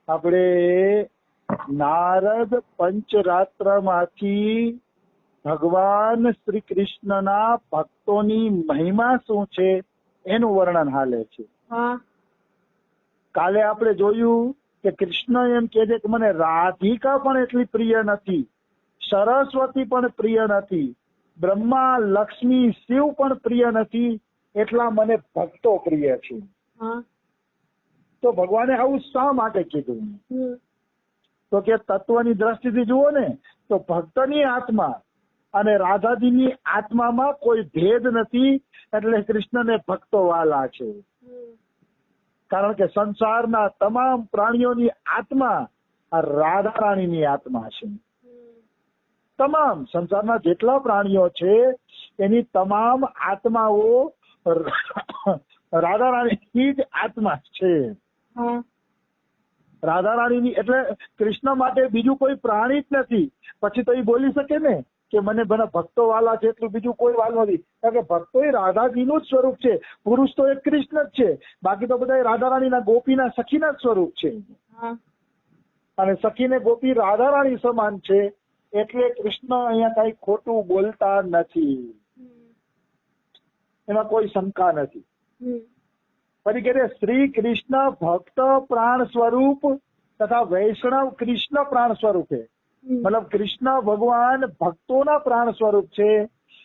આપણે નારદ પંચરાત્રમાંથી ભગવાન શ્રી કૃષ્ણના ભક્તોની મહિમા શું છે એનું વર્ણન હાલે છે. કાલે આપણે જોયું કે કૃષ્ણ એમ કહે છે કે મને રાધિકા પણ એટલી પ્રિય નથી, સરસ્વતી પણ પ્રિય નથી, બ્રહ્મા લક્ષ્મી શિવ પણ પ્રિય નથી, એટલા મને ભક્તો પ્રિય છે. તો ભગવાને આવું શા માટે કીધું? તો કે તત્વની દ્રષ્ટિથી જુઓ ને તો ભક્તની આત્મા અને રાધાજીની આત્મામાં કોઈ ભેદ નથી, એટલે કૃષ્ણને ભક્તો વાલા છે. કારણ કે સંસારના તમામ પ્રાણીઓની આત્મા આ રાધા રાણીની આત્મા છે. તમામ સંસારના જેટલા પ્રાણીઓ છે એની તમામ આત્માઓ રાધા રાણીની જ આત્મા છે. રાધા રાણીની એટલે કૃષ્ણ માટે બીજું કોઈ પ્રાણી જ નથી. પછી તો એ બોલી શકે ને કે મને બધા ભક્તો વાલા છે, એટલું બીજું કોઈ વાલ નથી. કારણ કે ભક્તો એ રાધાજીનું જ સ્વરૂપ છે. પુરુષ તો એક કૃષ્ણ જ છે, બાકી તો બધા રાધા રાણીના ગોપીના સખીના જ સ્વરૂપ છે. અને સખીને ગોપી રાધા રાણી સમાન છે, એટલે કૃષ્ણ અહીંયા કઈ ખોટું બોલતા નથી, એમાં કોઈ શંકા નથી. ફરી કહે શ્રી કૃષ્ણ ભક્ત પ્રાણ સ્વરૂપ તથા વૈષ્ણવ કૃષ્ણ પ્રાણ સ્વરૂપ છે. મતલબ કૃષ્ણ ભગવાન ભક્તોના પ્રાણ સ્વરૂપ છે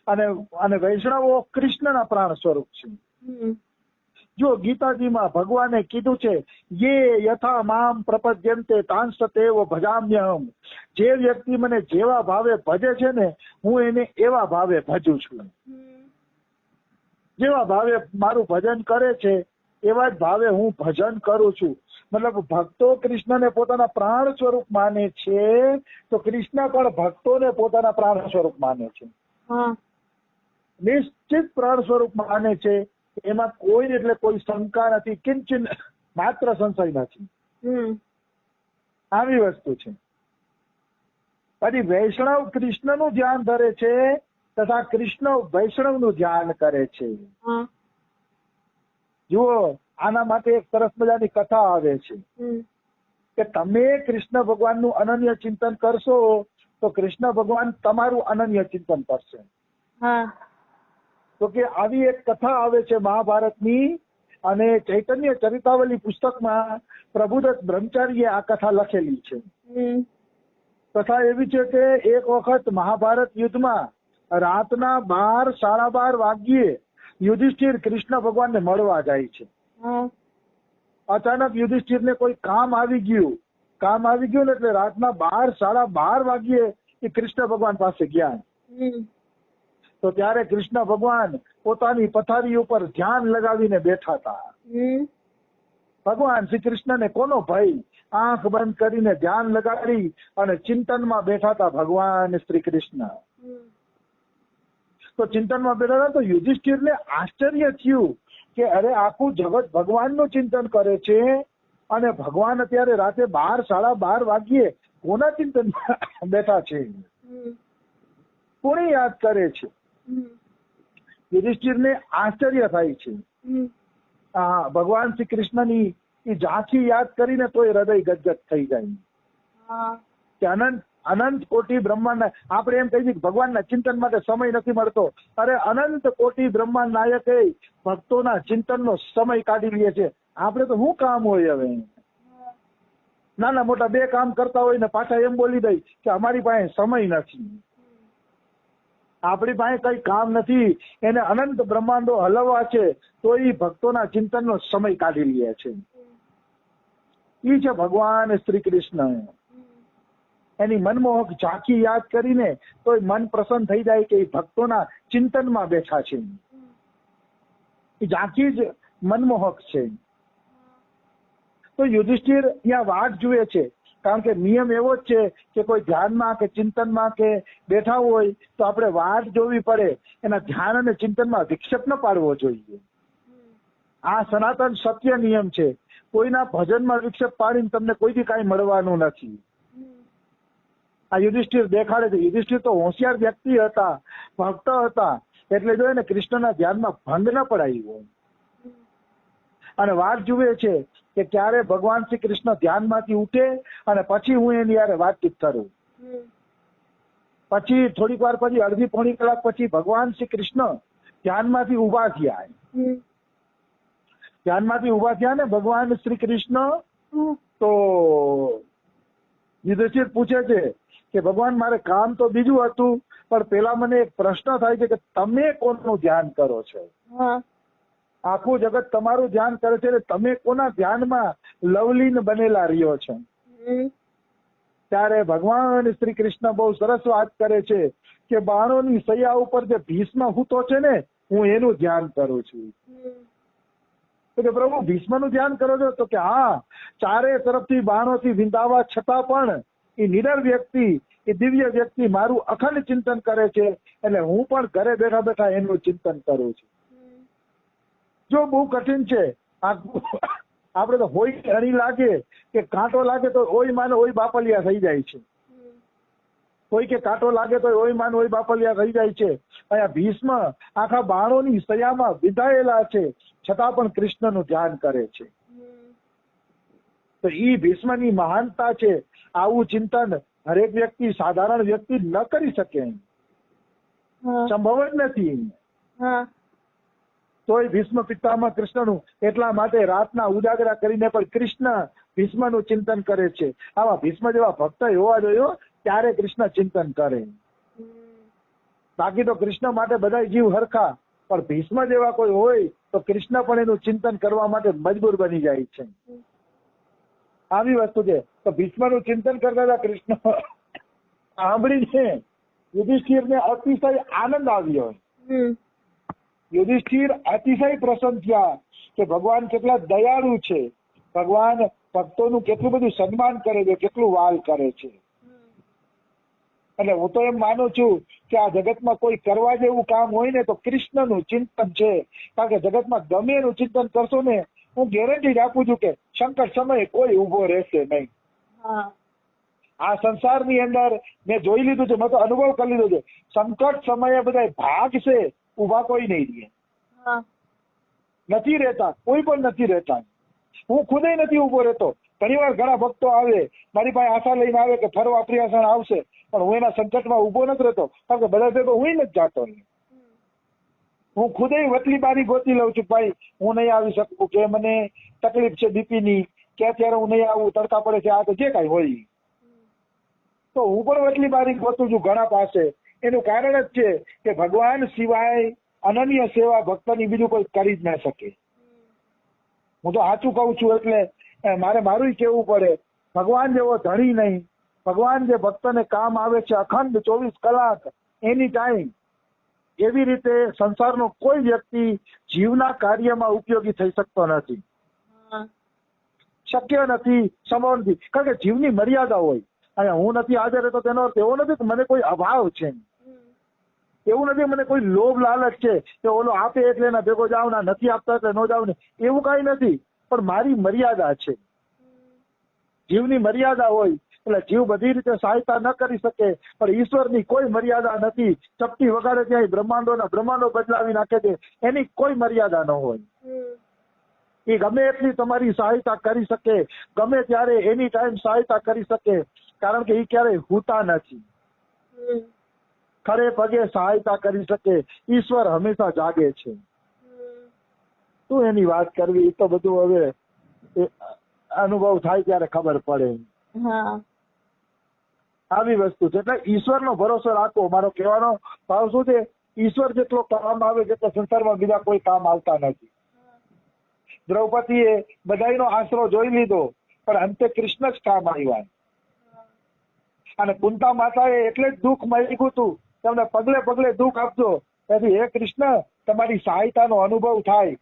અને વૈષ્ણવો કૃષ્ણના પ્રાણ સ્વરૂપ છે. જો ગીતાજીમાં ભગવાને કીધું છે યે યથા મામ પ્રપદ્યન્તે તાંસ્તેવ ભજામ્યહમ, જે વ્યક્તિ મને જેવા ભાવે ભજે છે ને હું એને એવા ભાવે ભજું છું. જેવા ભાવે મારું ભજન કરે છે એવા જ ભાવે હું ભજન કરું છું. મતલબ ભક્તો કૃષ્ણને પોતાના પ્રાણ સ્વરૂપ માને છે, તો કૃષ્ણ પણ ભક્તોને પોતાના પ્રાણ સ્વરૂપ માને છે. નિશ્ચિત પ્રાણ સ્વરૂપ માને છે, એમાં કોઈ એટલે કોઈ શંકા નથી, કિંચન માત્ર સંશય નથી. આવી વસ્તુ છે. પછી વૈષ્ણવ કૃષ્ણનું ધ્યાન ધરે છે તથા કૃષ્ણ વૈષ્ણવનું ધ્યાન કરે છે. જુઓ આના માટે એક સરસ મજાની કથા આવે છે કે તમે કૃષ્ણ ભગવાનનું અનન્ય ચિંતન કરશો તો કૃષ્ણ ભગવાન તમારું અનન્ય ચિંતન કરશે. તો કે આવી એક કથા આવે છે મહાભારતની, અને ચૈતન્ય ચરિતાવલી પુસ્તકમાં પ્રભુદત્ત બ્રહ્મચારીએ આ કથા લખેલી છે. કથા એવી છે કે એક વખત મહાભારત યુદ્ધમાં રાતના 12, 12:30 વાગ્યે યુધિષ્ઠિર કૃષ્ણ ભગવાનને મળવા જાય છે. અચાનક યુધિષ્ઠિરને કોઈ કામ આવી ગયું ને એટલે રાતના 12, 12:30 વાગ્યે એ કૃષ્ણ ભગવાન પાસે ગયા. તો ત્યારે કૃષ્ણ ભગવાન પોતાની પથારી ઉપર ધ્યાન લગાવીને બેઠા હતા. ભગવાન શ્રી કૃષ્ણને કોનો ભય, આંખ બંધ કરીને ધ્યાન લગાડી અને ચિંતનમાં બેઠા હતા ભગવાન શ્રી કૃષ્ણ. તો ચિંતનમાં બેઠા હતા તો યુધિષ્ઠિરને આશ્ચર્ય થયું કે અરે આખું જગત ભગવાનનું ચિંતન કરે છે અને ભગવાન અત્યારે રાતે 12, 12:30 વાગ્યે કોના ચિંતનમાં બેઠા છે, કોને યાદ કરે છે? યુધિષ્ઠિરને આશ્ચર્ય થાય છે. ભગવાન શ્રી કૃષ્ણની એ ઝાંખી યાદ કરીને તોય હૃદય ગદગદ થઈ જાય કે અનંત કોટી બ્રહ્માંડ. આપણે એમ કહીએ કે ભગવાનના ચિંતન માટે સમય નથી મળતો. અરે અનંત કોટી બ્રહ્માંડ નાયક ભક્તોના ચિંતનનો સમય કાઢી લે છે. આપણે તો શું કામ હોય? હવે નાના મોટા 2 કામ કરતા હોય ને પાછા એમ બોલી દઈ કે અમારી પાસે સમય નથી. આપણી પાસે કઈ કામ નથી, એને અનંત બ્રહ્માંડો હલવા છે તો એ ભક્તોના ચિંતનનો સમય કાઢી લે છે. એ છે ભગવાન શ્રી કૃષ્ણ. એની મનમોહક ઝાંખી યાદ કરીને તો મન પ્રસન્ન થઈ જાય કે એ ભક્તોના ચિંતનમાં બેઠા છે. એ ઝાંખી જ મનમોહક છે. તો યુધિષ્ઠિર અહીંયા વાટ જુએ છે, કારણ કે નિયમ એવો જ છે કે કોઈ ધ્યાનમાં કે ચિંતનમાં કે બેઠા હોય તો આપણે વાટ જોવી પડે, એના ધ્યાન અને ચિંતનમાં વિક્ષેપ ન પાડવો જોઈએ. આ સનાતન સત્ય નિયમ છે. કોઈના ભજનમાં વિક્ષેપ પાડીને તમને કોઈથી કાંઈ મળવાનું નથી. આ યુધિષ્ઠિર દેખાડે છે. યુધિષ્ઠિર તો હોશિયાર વ્યક્તિ હતા, ભક્ત હતા, એટલે જો એને કૃષ્ણના ધ્યાનમાં ભંગ ન પડાવી હોય. અને વાત જુએ છે કે ક્યારે ભગવાન શ્રી કૃષ્ણ ધ્યાનમાંથી ઉઠે અને પછી હું એની યારે વાતચીત કરું. પછી થોડીક વાર પછી અડધી પોણી કલાક પછી ભગવાન શ્રી કૃષ્ણ ધ્યાનમાંથી ઉભા થયા. ધ્યાનમાંથી ઉભા થયા ને ભગવાન શ્રી કૃષ્ણ તો યુધિષ્ઠિર પૂછે છે કે ભગવાન મારે કામ તો બીજું હતું, પણ પેલા મને એક પ્રશ્ન થાય છે કે તમે કોનું ધ્યાન કરો છો? આખું જગત તમારું ધ્યાન કરે છે, તમે કોના ધ્યાનમાં લવલીન બનેલા રહ્યો છો? ત્યારે ભગવાન શ્રી કૃષ્ણ બહુ સરસ વાત કરે છે કે બાણોની સૈયા ઉપર જે ભીષ્મ હૂતો છે ને, હું એનું ધ્યાન કરું છું. તો કે પ્રભુ ભીષ્મનું ધ્યાન કરો છો? તો કે હા, ચારે તરફથી બાણોથી વિંધાવા છતાં પણ એ નિડર વ્યક્તિ, એ દિવ્ય વ્યક્તિ મારું અખંડ ચિંતન કરે છે, એટલે હું પણ ઘરે બેઠા બેઠા એનું ચિંતન કરું છું. જો બહુ કઠિન છે. આપણે તો હોય હણી લાગે કે કાંટો લાગે તો ઓય માને ઓય બાપલિયા થઈ જાય છે. કોઈ કે કાંટો લાગે તો ઓય માને ઓય બાપલિયા થઈ જાય છે. અહીંયા ભીષ્મ આખા બાણોની સયામાં વિધાયેલા છે, છતાં પણ કૃષ્ણનું ધ્યાન કરે છે. તો ઈ ભીષ્મની મહાનતા છે. આવું ચિંતન હરેક વ્યક્તિ, સાધારણ વ્યક્તિ ન કરી શકે, સંભવ જ નથી. તોય ભીષ્મ પિતામહ કૃષ્ણનું, એટલા માટે રાતના ઉજાગરા કરીને પણ કૃષ્ણ ભીષ્મનું ચિંતન કરે છે. આવા ભીષ્મ જેવા ભક્ત હોવા જોઈએ, ત્યારે કૃષ્ણ ચિંતન કરે. બાકી તો કૃષ્ણ માટે બધા જીવ હરખા, પણ ભીષ્મ જેવા કોઈ હોય તો કૃષ્ણ પણ એનું ચિંતન કરવા માટે મજબૂર બની જાય છે. આવી વસ્તુ છે. તો ભીષ્મનું ચિંતન કરતા હતા કૃષ્ણ સાંભળીને યુધિષ્ઠિરને અતિશય આનંદ આવ્યો. યુધિષ્ઠિર અતિશય પ્રસન્ન થયા કે ભગવાન કેટલા દયાળુ છે, ભગવાન ભક્તોનું કેટલું બધું સન્માન કરે છે, કેટલું વાલ કરે છે. એટલે હું તો એમ માનું છું કે આ જગતમાં કોઈ કરવા જેવું કામ હોય ને તો કૃષ્ણનું ચિંતન છે. કારણ કે જગતમાં ગમે એનું ચિંતન કરશો ને, હું ગેરંટી જ આપું છું કે સંકટ સમયે કોઈ ઉભો રહેશે નહીં. આ સંસારની અંદર મેં જોઈ લીધું છે, મેં તો અનુભવ કરી લીધો છે. સંકટ સમયે બધા ભાગશે, ઉભા કોઈ નહીં રહે. નથી રહેતા, કોઈ પણ નથી રહેતા. હું ખુદે નથી ઉભો રહેતો. ઘણી વાર ઘણા ભક્તો આવે મારી પાસે આશા લઈને આવે કે ફરવા પ્રિયાસણ આવશે, પણ હું એના સંકટમાં ઉભો નથી રહેતો, કારણ કે બધા ભેગો હું નથી જાતો. હું ખુદે વતલી બારી ગોતી લઉં છું, ભાઈ હું નહીં આવી શકું, કે મને તકલીફ છે બીપીની, કે અત્યારે હું નહીં આવું, તડકા પડે છે, આ તો જે કાંઈ હોય. તો હું પણ વતલી બારી ગોતું છું ઘણા પાસે. એનું કારણ જ છે કે ભગવાન સિવાય અનન્ય સેવા ભક્તની બીજું કોઈ કરી જ ન શકે. હું તો સાચું કહું છું, એટલે મારે મારું કહેવું પડે, ભગવાન જેવો ધણી નહીં. ભગવાન જે ભક્તને કામ આવે છે અખંડ 24 કલાક એની ટાઈમ, એવી રીતે સંસારનો કોઈ વ્યક્તિ જીવના કાર્યમાં ઉપયોગી થઈ શકતો નથી. શક્ય નથી, સંભવ નથી. કારણ કે જીવની મર્યાદા હોય. અને હું નથી હાજર રહેતો તેનો અર્થ એવો નથી કે મને કોઈ અભાવ છે, એવું નથી મને કોઈ લોભ લાલચ છે કે ઓલો આપે એટલે એના ભેગો જાવ ના, નથી આપતા એટલે ન જાવ ને, એવું કઈ નથી. પણ મારી મર્યાદા છે. જીવની મર્યાદા હોય એટલે જીવ બધી રીતે સહાયતા ન કરી શકે, પણ ઈશ્વરની કોઈ મર્યાદા નથી. ચપટી વગાડે ત્યાં બ્રહ્માંડો બદલાવી નાખે છે, એની કોઈ મર્યાદા ન હોય. એ ગમે એટલી તમારી સહાયતા કરી શકે, ગમે ત્યારે એની ટાઈમ સહાયતા કરી શકે, કારણ કે એ ક્યારેય હોતા નથી. ખરે પગે સહાયતા કરી શકે. ઈશ્વર હંમેશા જાગે છે. શું એની વાત કરવી, તો બધું હવે અનુભવ થાય ત્યારે ખબર પડે. આવી વસ્તુ છે. એટલે ઈશ્વરનો ભરોસો રાખો. મારો કહેવાનો ભાવ શું છે, ઈશ્વર જેટલો કામ આવે જેટલો સંસારમાં બીજા કોઈ કામ આવતા નથી. દ્રૌપદીએ બધાનો આશરો જોઈ લીધો, પણ અંતે કૃષ્ણ જ કામ આવ્યા. અને કુંતા માતાએ એટલે જ દુઃખ માંગ્યું હતું, તમને પગલે પગલે દુઃખ આપજો, તેથી હે કૃષ્ણ તમારી સહાયતાનો અનુભવ થાય,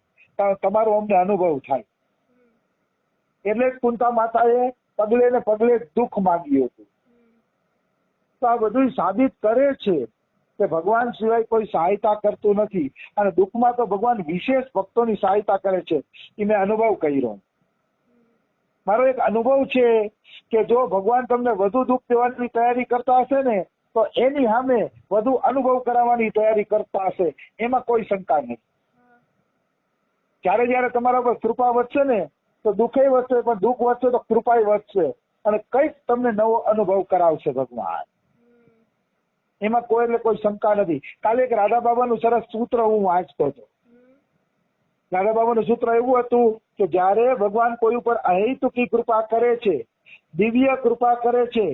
તમારો અમને અનુભવ થાય. એટલે જ કુંતા માતાએ પગલે ને પગલે દુઃખ માંગ્યું હતું. તો આ બધું સાબિત કરે છે કે ભગવાન સિવાય કોઈ સહાયતા કરતું નથી. અને દુઃખમાં તો ભગવાન વિશેષ ભક્તોની સહાયતા કરે છે. એ મેં અનુભવ કર્યો. મારો એક અનુભવ છે કે જો ભગવાન તમને વધુ દુઃખ દેવાની તૈયારી કરતા હશે ને, તો એની સામે વધુ અનુભવ કરાવવાની તૈયારી કરતા હશે, એમાં કોઈ શંકા નથી. જયારે જયારે તમારા પર કૃપા વધશે ને તો દુઃખે વધશે, પણ દુઃખ વધશે તો કૃપા વધશે, અને કંઈક તમને નવો અનુભવ કરાવશે ભગવાન. એમાં કોઈ એટલે કોઈ શંકા નથી. કાલે એક રાધા બાબાનું સરસ સૂત્ર હું વાંચતો હતો. રાધા બાબાનું સૂત્ર એવું હતું કે જયારે ભગવાન કોઈ ઉપર અહેતુકી કૃપા કરે છે, દિવ્ય કૃપા કરે છે,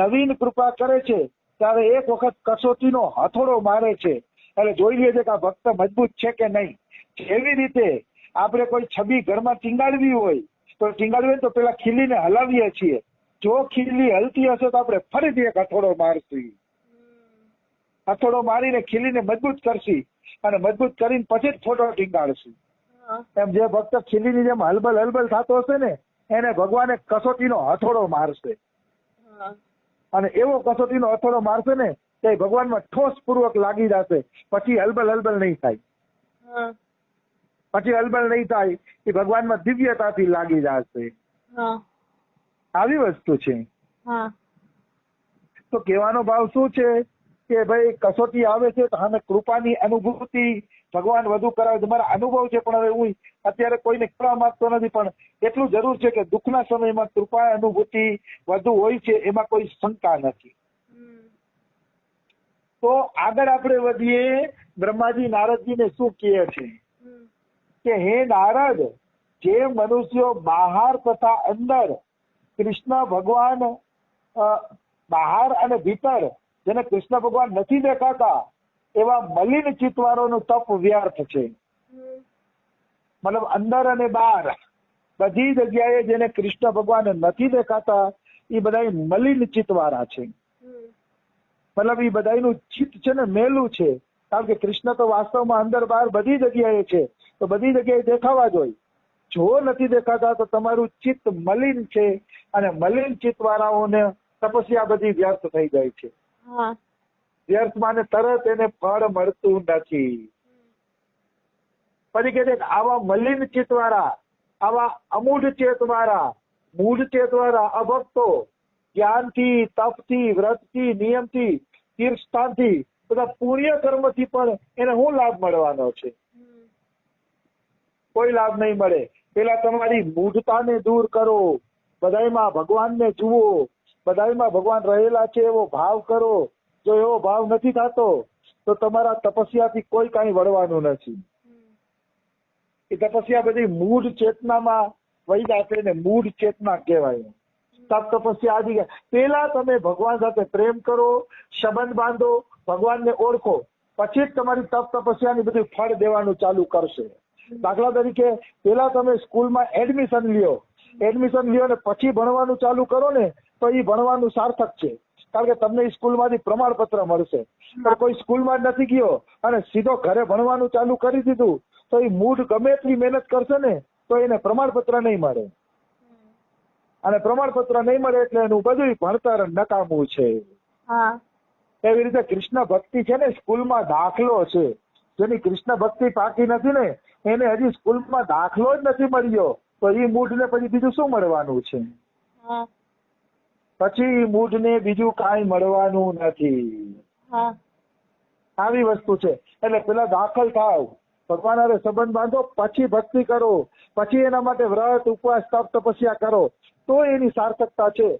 નવીન કૃપા કરે છે, ત્યારે એક વખત કસોટીનો હથોડો મારે છે, એટલે જોઈ લે છે કે આ ભક્ત મજબૂત છે કે નહીં. એવી રીતે આપણે કોઈ છબી ઘરમાં ટીંગાડવી હોય તો ટીંગાડવી હોય તો પેલા ખીલીને હલાવીએ છીએ. જો ખીલી હલતી હશે તો આપણે ફરીથી એક હથોડો મારશું. હથોડો મારીને ખીલીને મજબૂત કરશી, અને મજબૂત કરીને પછી જ ફોટો ટીંગાડશું. એમ જે ભક્ત ખીલીની જેમ હલબલ હલબલ થતો હશે ને એને ભગવાન એક કસોટીનો હથોડો મારશે, અને એવો કસોટીનો હથોડો મારશે ને તે ભગવાનમાં ઠોસ પૂર્વક લાગી જશે. પછી હલબલ હલબલ નહીં થાય, પછી હલબલ નહીં થાય, એ ભગવાનમાં દિવ્યતાથી લાગી જશે. આવી વસ્તુ છે. તો કહેવાનો ભાવ શું છે કે ભાઈ કસોટી આવે છે તો આને કૃપાની અનુભૂતિ ભગવાન વધુ કરાવે. મારા અનુભવ છે, પણ હવે હું અત્યારે કોઈને કહેવા માંગતો નથી, પણ એટલું જરૂર છે કે દુઃખના સમયમાં કૃપા અનુભૂતિ વધુ હોય છે, એમાં કોઈ શંકા નથી. તો આગળ આપણે વધીએ. બ્રહ્માજી નારદજીને શું કહે છે કે હે નારદ, જે મનુષ્યો બહાર તથા અંદર કૃષ્ણ ભગવાન, બહાર અને ભીતર જેને કૃષ્ણ ભગવાન નથી દેખાતા એવા મલિન ચિત્તવાળોનું તપ વ્યર્થ છે. મતલબ અંદર અને બહાર બધી જગ્યાએ જેને કૃષ્ણ ભગવાન નથી દેખાતા એ બધા મલિન ચિત્તવાળા છે. મતલબ એ બધાનું ચિત્ત છે ને મેલું છે, કારણ કે કૃષ્ણ તો વાસ્તવમાં અંદર બહાર બધી જગ્યાએ છે, તો બધી જગ્યાએ દેખાવા જોઈએ. જો નથી દેખાતા તો તમારું ચિત્ત મલિન છે, અને મલિન ચિત્ત વાળાઓને તપસ્યા બધી વ્યર્થ થઈ જાય છે. વ્યર્થમાં તરત એને ફળ મળતું નથી. પછી કે આવા મલિન ચિત્ત વાળા, આવા અમૂઢ ચેત વાળા, મૂઢ ચેત વાળા અભક્તો જ્ઞાનથી, તપથી, વ્રતથી, નિયમથી, તીર્થસ્થાનથી, બધા પુણ્ય કર્મથી પણ એને શું લાભ મળવાનો છે? કોઈ લાભ નહીં મળે. પેલા તમારી મૂઢતાને દૂર કરો, બધાયમાં ભગવાનને જુઓ, બધાયમાં ભગવાન રહેલા છે એવો ભાવ કરો. જો એવો ભાવ નથી થતો તો તમારા તપસ્યાથી કોઈ કાંઈ વળવાનું નથી. એ તપસ્યા બધી મૂઢ ચેતનામાં વહી જશે ને મૂઢ ચેતના કહેવાય. તપ તપસ્યા આદિ પેલા તમે ભગવાન સાથે પ્રેમ કરો, સંબંધ બાંધો, ભગવાનને ઓળખો, પછી જ તમારી તપ તપસ્યાની બધું ફળ દેવાનું ચાલુ કરશે. દાખલા તરીકે પેલા તમે સ્કૂલમાં એડમિશન લ્યો ને પછી ભણવાનું ચાલુ કરો ને તો એ ભણવાનું સાર્થક છે, કારણ કે તમને સ્કૂલમાંથી પ્રમાણપત્ર મળશે. પણ કોઈ સ્કૂલમાં નથી ગયો અને સીધો ઘરે ભણવાનું ચાલુ કરી દીધું તો એ મૂઢ ગમે એટલી મહેનત કરશે ને તો એને પ્રમાણપત્ર નહીં મળે, અને પ્રમાણપત્ર નહીં મળે એટલે એનું બધું ભણતર નકામું છે. એવી રીતે કૃષ્ણ ભક્તિ છે ને સ્કૂલમાં દાખલો છે. જેની કૃષ્ણ ભક્તિ પાકી નથી ને એને હજી સ્કૂલમાં દાખલો જ નથી મળ્યો તો એ મૂઢને પછી બીજું શું મળવાનું છે? પછી મૂઢને બીજું કાંઈ મળવાનું નથી. આવી વસ્તુ છે. એટલે પેલા દાખલ થાવ, ભગવાન હારે સંબંધ બાંધો, પછી ભક્તિ કરો, પછી એના માટે વ્રત, ઉપવાસ, તપ તપસ્યા કરો તો એની સાર્થકતા છે.